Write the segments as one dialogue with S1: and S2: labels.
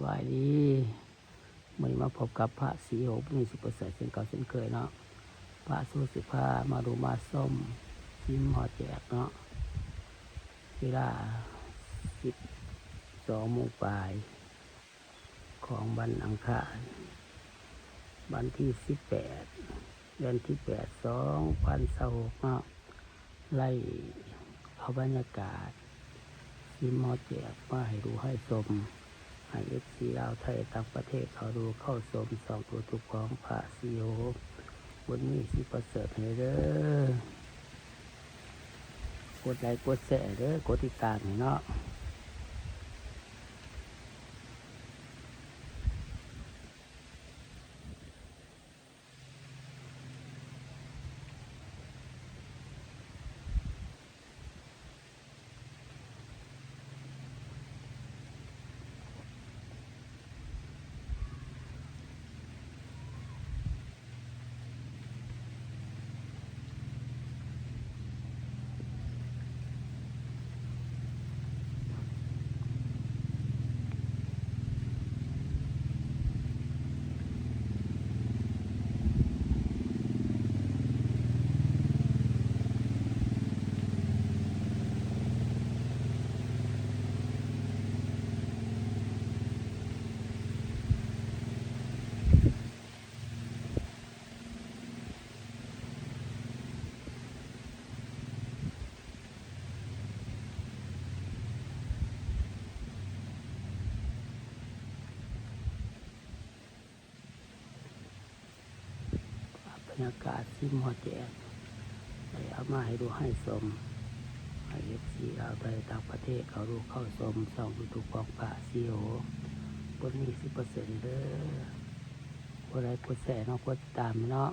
S1: บายดีมื้อนี้มาพบกับพระศรีโหนี่สิประเสริฐเช่นเก่าเช่นเคยเนาะพระสู้สิพามาดูมาส้มซิมหอแจกเนาะเวลา 12:00 นปลายของวันอังคารวันที่ 18 เดือนที่ 8 2026เนาะไล่เอาบรรยากาศซิมหอแจกมาให้ดูให้ชมให้ FC ลาวไทยต่างประเทศเขาดูเข้าชมส่องตัวทุกของพระศรีโหวันนี้สิประเสริฐให้เด้อกดไลค์กดแชร์เด้อกดติดตามให้เนาะบรรยากาศซิมหอแจกได้เอามาให้ดูให้ชมให้ FC ลาวไทยต่างประเทศเขาดูเข้าชมส่องทุกของพระศรีโหวันนี้สิประเสริฐเด้อกดไลค์กดแชร์เนาะกดติดตามเนาะ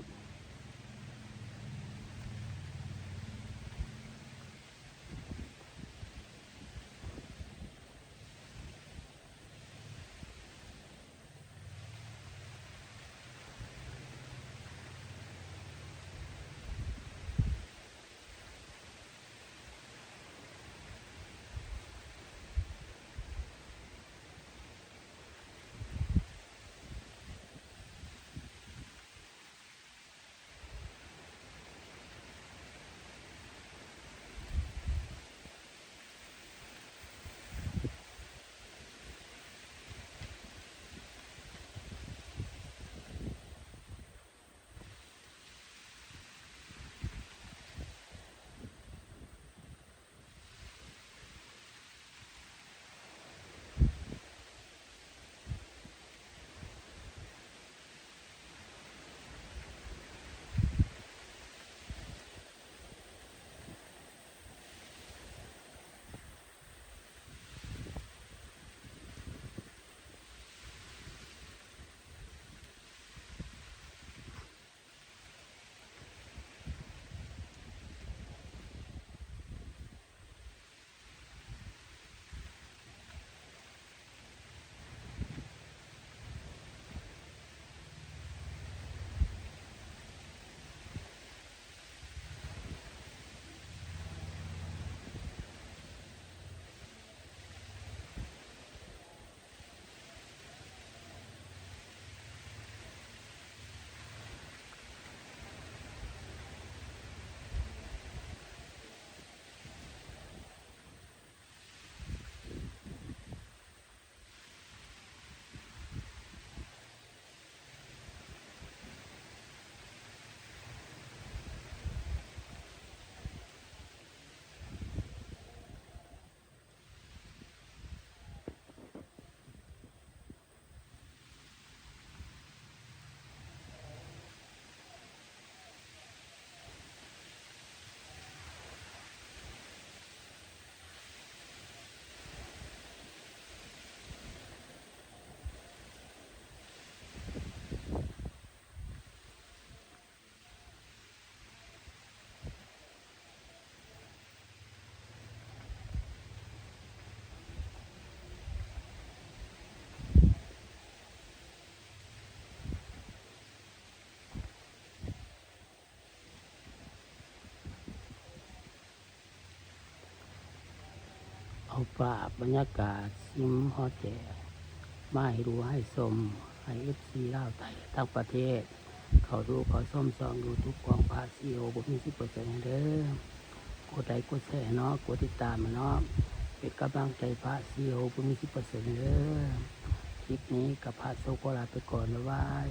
S1: เอาภาพบรรยากาศซิมหอแจก มาให้ดูให้ชมให้เอฟซีลาวไทยทั้งประเทศ เขาดูเขาส้มซองดูทุกกองพาซีโอบุมี10%เด้อกดไลค์กดแชร์เนาะกดติดตามเนาะเป็นกำลังใจพาซีโอบุมี10%เด้อคลิปนี้กับพาโซโกลาไปก่อนนะวาย